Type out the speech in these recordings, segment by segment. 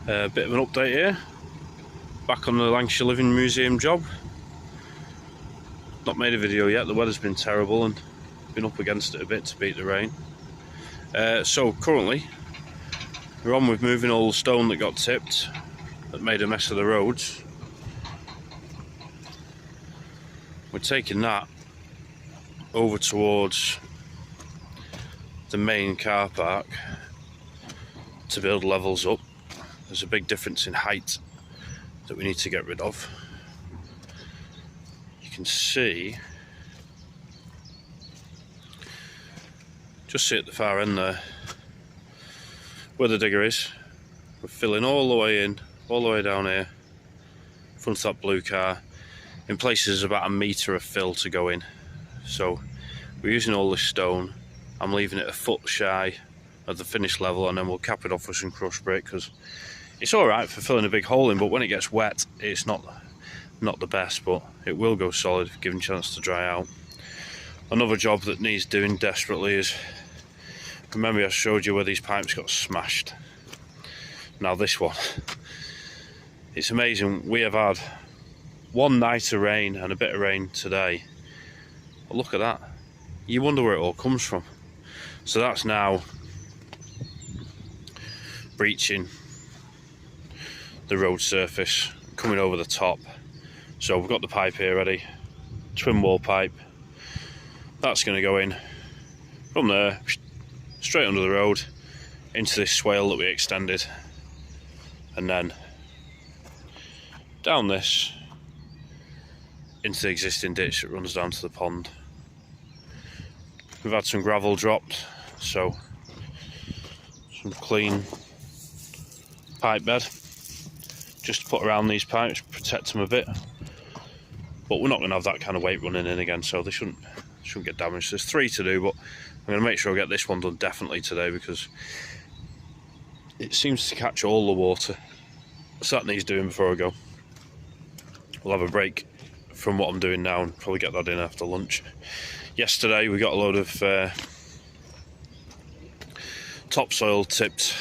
A bit of an update here. Back on the Lancashire Living Museum job. Not made a video yet, the weather's been terrible and been up against it a bit to beat the rain. So currently we're on with moving all the stone that got tipped, that made a mess of the roads. We're taking that over towards the main car park to build levels up. There's a big difference in height that we need to get rid of. You can see, just see at the far end there, where the digger is. We're filling all the way in, all the way down here, in front of that blue car. In places about a metre of fill to go in. So we're using all this stone. I'm leaving it a foot shy of the finished level, and then we'll cap it off with some crushed brick, because it's alright for filling a big hole in, but when it gets wet it's not the best, but it will go solid if given a chance to dry out. Another job that needs doing desperately is, remember I showed you where these pipes got smashed? Now this one, it's amazing. We have had one night of rain and a bit of rain today, but look at that. You wonder where it all comes from. So that's now breaching the road surface, coming over the top. So we've got the pipe here ready, twin wall pipe. That's going to go in from there, straight under the road, into this swale that we extended, and then down this, into the existing ditch that runs down to the pond. We've had some gravel dropped, so some clean pipe bed just to put around these pipes, protect them a bit. But we're not going to have that kind of weight running in again, so they shouldn't get damaged. There's 3 to do, but I'm going to make sure I get this one done definitely today, because it seems to catch all the water. So that needs doing before I go. We'll have a break from what I'm doing now and probably get that in after lunch. Yesterday we got a load of topsoil tipped.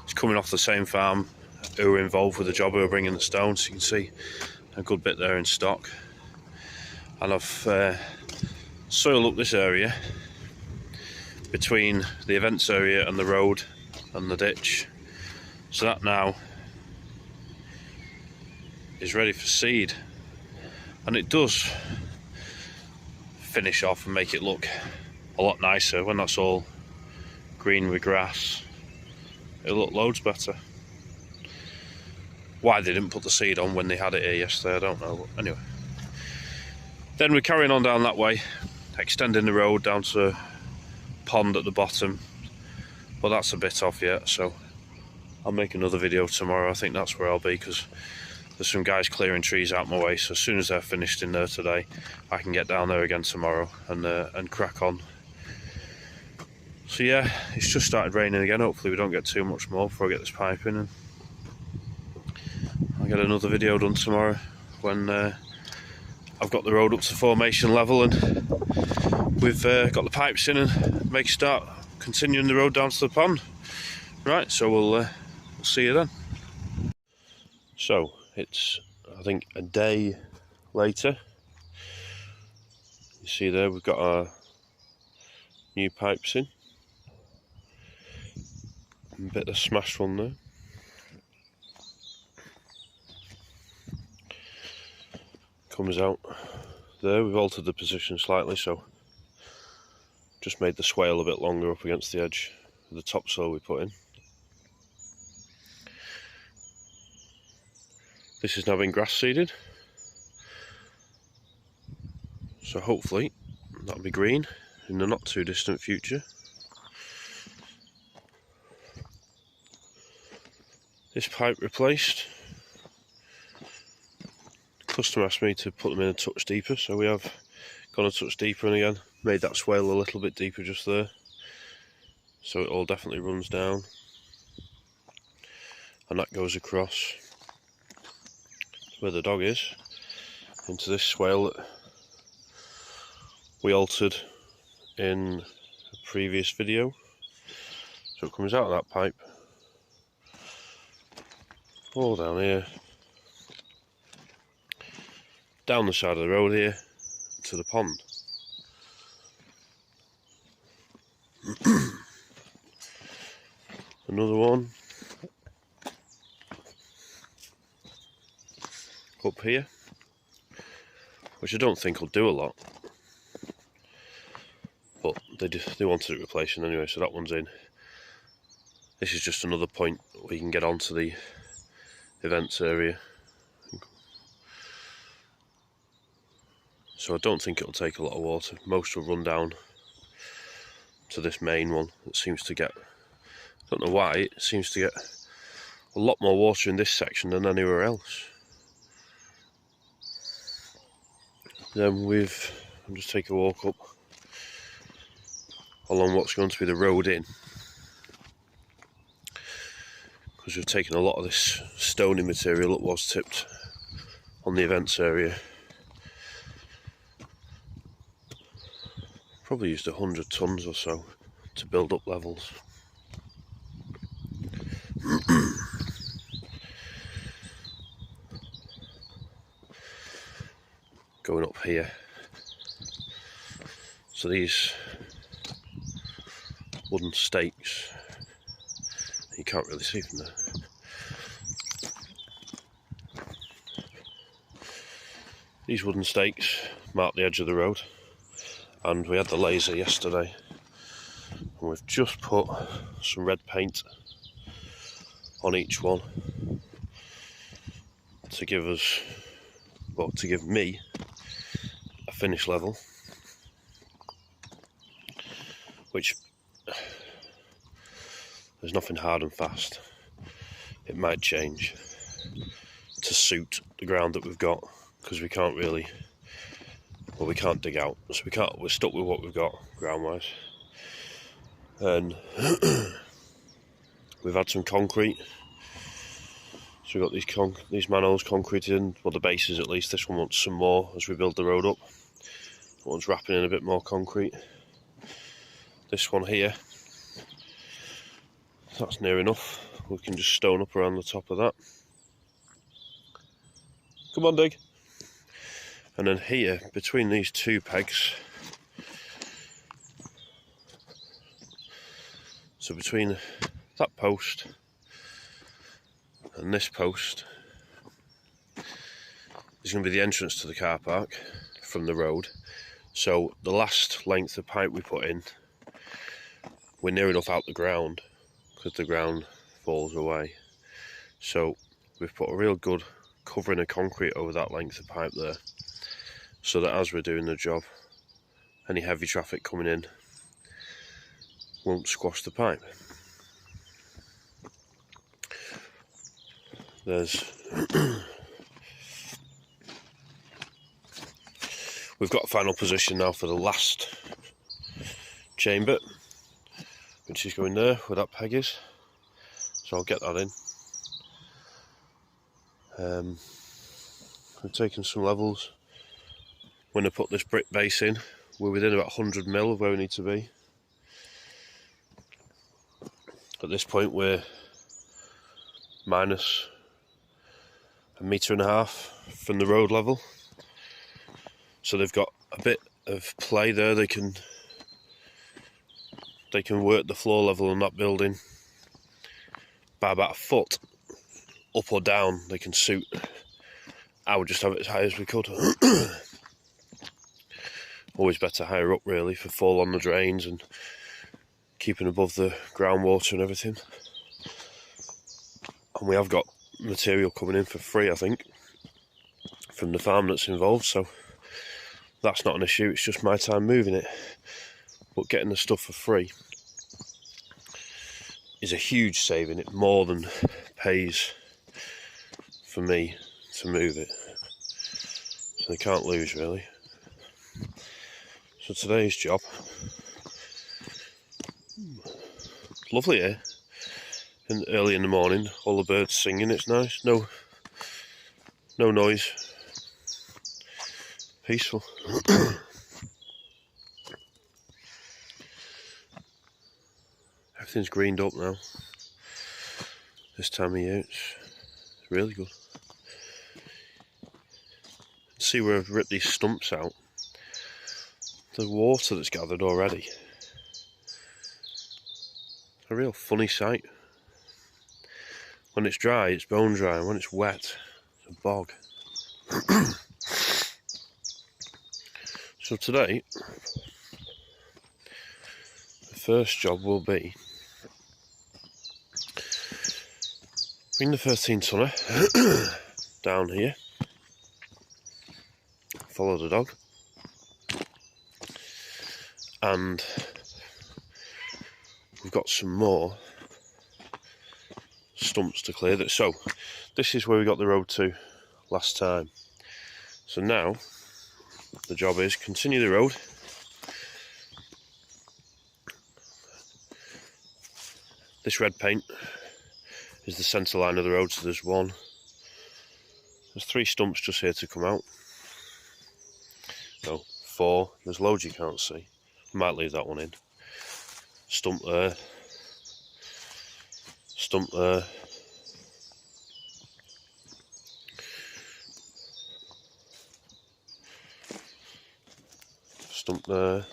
It's coming off the same farm who were involved with the job, who were bringing the stone, so you can see a good bit there in stock. And I've soiled up this area between the events area and the road and the ditch, so that now is ready for seed. And it does finish off and make it look a lot nicer when that's all green with grass. It'll look loads better. Why they didn't put the seed on when they had it here yesterday, I don't know. But anyway, then we're carrying on down that way, extending the road down to a pond at the bottom, but that's a bit off yet, so I'll make another video tomorrow. I think that's where I'll be, because there's some guys clearing trees out my way, so as soon as they're finished in there today, I can get down there again tomorrow and crack on. So yeah, it's just started raining again. Hopefully we don't get too much more before I get this pipe in, and I'll get another video done tomorrow when I've got the road up to formation level and we've got the pipes in, and make a start continuing the road down to the pond. Right, so we'll see you then. So it's, I think, a day later. You see there, we've got our new pipes in. A bit of a smashed one there. Comes out there. We've altered the position slightly, so just made the swale a bit longer up against the edge of the topsoil we put in. This has now been grass seeded, so hopefully that'll be green in the not too distant future. This pipe replaced. The customer asked me to put them in a touch deeper, so we have gone a touch deeper, and again made that swale a little bit deeper just there, so it all definitely runs down, and that goes across where the dog is into this swale that we altered in a previous video. So it comes out of that pipe all down here, down the side of the road here to the pond. Another one up here, which I don't think will do a lot, but they wanted it replacing anyway, so that one's in. This is just another point where you can get onto the events area, so I don't think it'll take a lot of water. Most will run down to this main one. It seems to get, I don't know why, it seems to get a lot more water in this section than anywhere else. Then I'll just take a walk up along what's going to be the road in, because we've taken a lot of this stony material that was tipped on the events area. Probably used 100 tons or so to build up levels. Going up here, so these wooden stakes, you can't really see from there, these wooden stakes mark the edge of the road, and we had the laser yesterday and we've just put some red paint on each one to give us, well, to give me a finish level, which there's nothing hard and fast. It might change to suit the ground that we've got, because we can't really, well, we can't dig out, so we're stuck with what we've got ground wise. And we've had some concrete, so we've got these manholes concreted in, well, the bases at least. This one wants some more as we build the road up. That one's wrapping in a bit more concrete. This one here, that's near enough. We can just stone up around the top of that. Come on, dig. And then here, between these two pegs, so between that post and this post is going to be the entrance to the car park from the road. So the last length of pipe we put in, we're near enough out the ground because the ground falls away. So we've put a real good covering of concrete over that length of pipe there, so that as we're doing the job, any heavy traffic coming in won't squash the pipe. We've got a final position now for the last chamber, which is going there where that peg is, so I'll get that in. We've taken some levels. When I put this brick base in, we're within about 100 mil of where we need to be. At this point we're minus 1.5 meters from the road level, so they've got a bit of play there. They can work the floor level on that building by about 1 foot up or down. They can suit. I would just have it as high as we could. Always better higher up, really, for fall on the drains and keeping above the groundwater and everything. And we have got material coming in for free, I think, from the farm that's involved, so that's not an issue. It's just my time moving it. But getting the stuff for free is a huge saving. It more than pays for me to move it, so they can't lose, really. So today's job, lovely here, early in the morning, all the birds singing, it's nice, no noise, peaceful. Everything's greened up now, this time of year. It's really good. See where I've ripped these stumps out. The water that's gathered already. A real funny sight. When it's dry, it's bone dry, and when it's wet, it's a bog. So today, the first job will be bring the 13 tonner down here, follow the dog, and we've got some more stumps to clear. So this is where we got the road to last time. So now the job is continue the road, this red paint is the centre line of the road, so there's 3 stumps just here to come out. No, 4, there's loads you can't see. Might leave that one in. Stump there, stump there, stump there,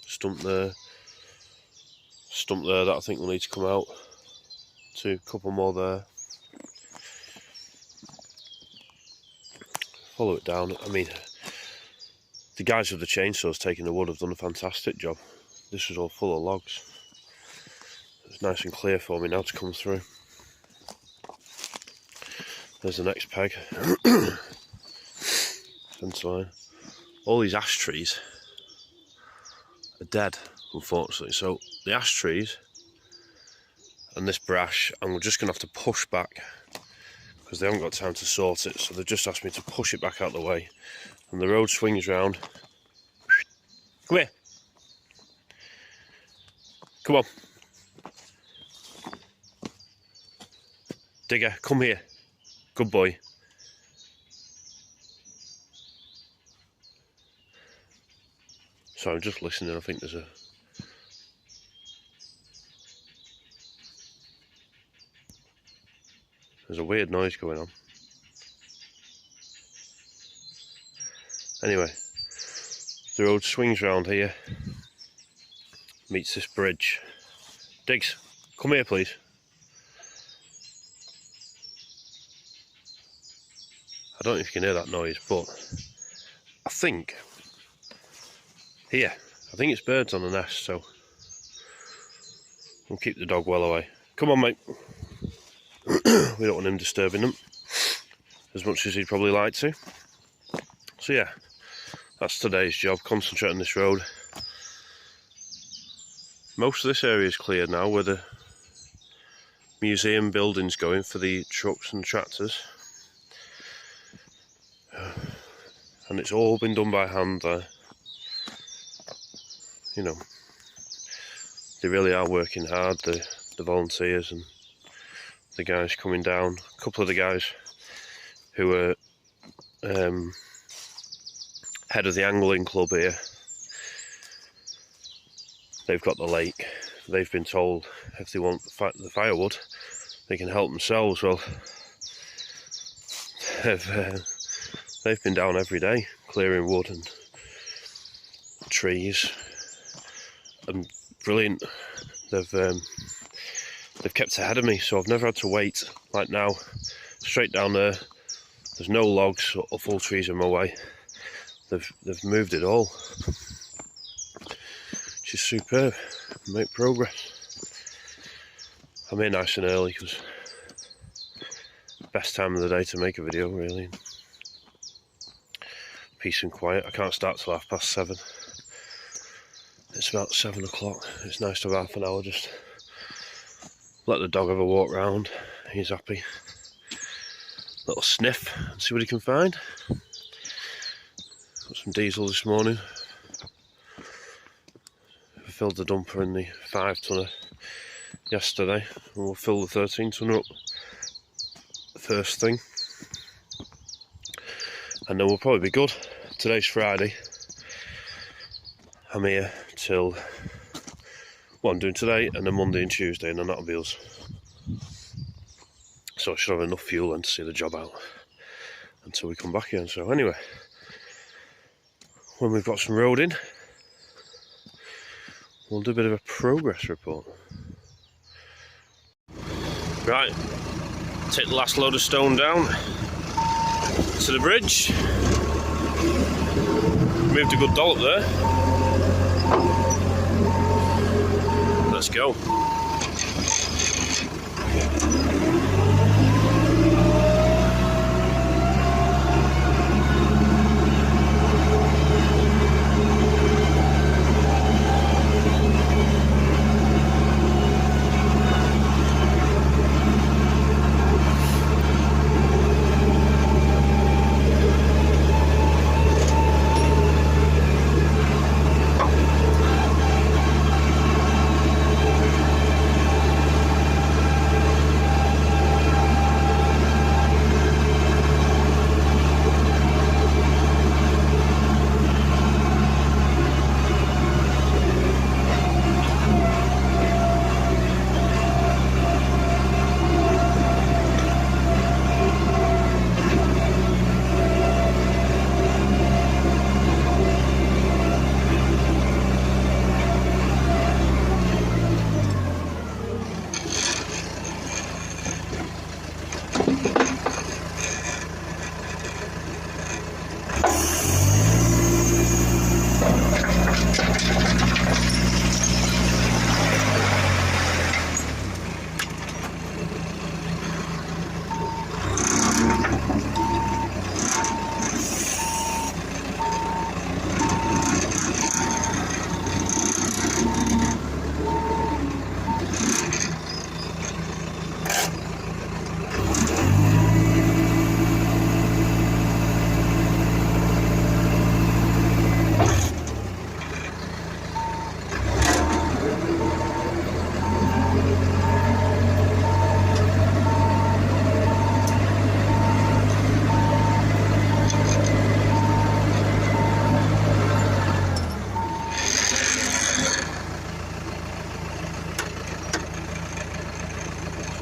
stump there, stump there, that I think will need to come out. 2, couple more there. Follow it down. I mean, the guys with the chainsaws taking the wood have done a fantastic job. This was all full of logs. It's nice and clear for me now to come through. There's the next peg. Fence line. All these ash trees are dead, unfortunately. So the ash trees and this brash, and we're just going to have to push back because they haven't got time to sort it. So they've just asked me to push it back out the way. And the road swings round. Come here. Come on. Digger, come here. Good boy. So I'm just listening. I think there's a weird noise going on. Anyway, the road swings round here, meets this bridge. Diggs, come here please. I don't know if you can hear that noise, but I think it's birds on the nest, so we'll keep the dog well away. Come on, mate. We don't want him disturbing them as much as he'd probably like to. So yeah, that's today's job, concentrate on this road. Most of this area is cleared now where the museum building's going for the trucks and tractors. And it's all been done by hand there. You know, they really are working hard, the volunteers and the guys coming down. A couple of the guys who are head of the angling club here, they've got the lake. They've been told if they want the firewood, they can help themselves. Well, they've been down every day clearing wood and trees, and brilliant. They've kept ahead of me, so I've never had to wait. Like now, straight down there, there's no logs or full trees in my way. They've moved it all, which is superb. Make progress. I'm here nice and early because best time of the day to make a video, really. Peace and quiet. I can't start till 7:30. It's about 7 o'clock. It's nice to have half an hour just let the dog have a walk round. He's happy. Little sniff and see what he can find. Got some diesel this morning. I filled the dumper in the 5 tonner yesterday, and we'll fill the 13 tonner up first thing, and then we'll probably be good. Today's Friday. I'm here till what I'm doing today, and then Monday and Tuesday, and then that'll be us. So I should have enough fuel then to see the job out until we come back again. So anyway, when we've got some road in, we'll do a bit of a progress report. Right, take the last load of stone down to the bridge. Moved a good dollop there. Let's go.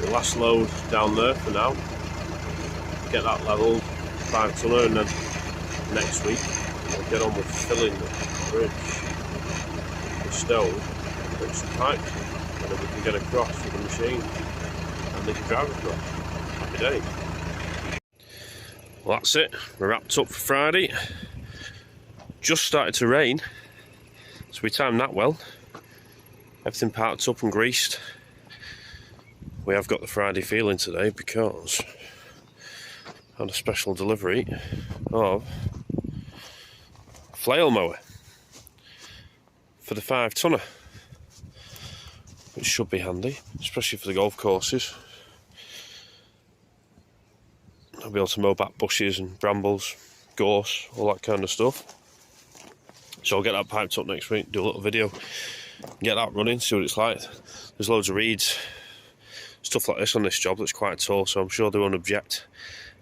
Last load down there for now, get that leveled, 5 tonner, and then next week we'll get on with filling the bridge with stone, put some pipes, and then we can get across with the machine and they can drive across. Happy day. Well, that's it, we're wrapped up for Friday. Just started to rain, so we timed that well. Everything parked up and greased. We have got the Friday feeling today because I had a special delivery of a flail mower for the 5 tonner, which should be handy, especially for the golf courses. I'll be able to mow back bushes and brambles, gorse, all that kind of stuff. So I'll get that piped up next week, do a little video, get that running, see what it's like. There's loads of reeds, stuff like this on this job that's quite tall, so I'm sure they won't object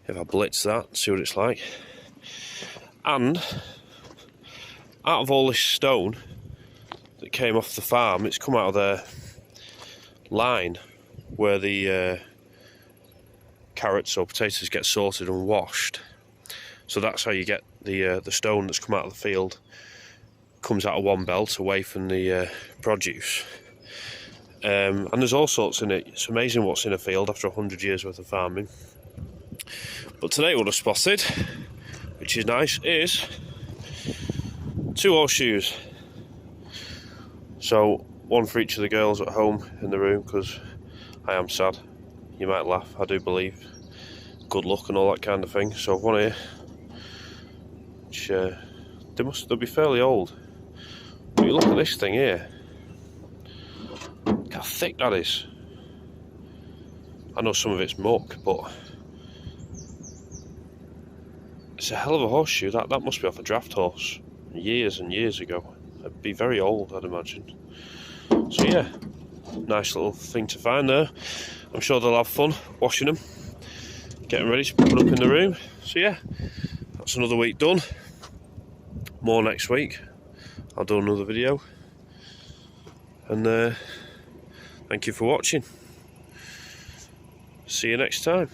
if I blitz that, see what it's like. And out of all this stone that came off the farm, it's come out of their line where the carrots or potatoes get sorted and washed. So that's how you get the stone that's come out of the field, comes out of one belt away from the produce. And there's all sorts in it. It's amazing what's in a field after 100 years worth of farming. But today what I spotted, which is nice, is 2 horseshoes. So one for each of the girls at home in the room, because I am sad. You might laugh, I do believe. Good luck and all that kind of thing. So I've one here, which they'll be fairly old. But you look at this thing here. Look how thick that is. I know some of it's muck, but it's a hell of a horseshoe. That must be off a draft horse years and years ago. It'd be very old, I'd imagine. So yeah, nice little thing to find there. I'm sure they'll have fun washing them, getting ready to put up in the room. So yeah, that's another week done. More next week. I'll do another video. And thank you for watching. See you next time.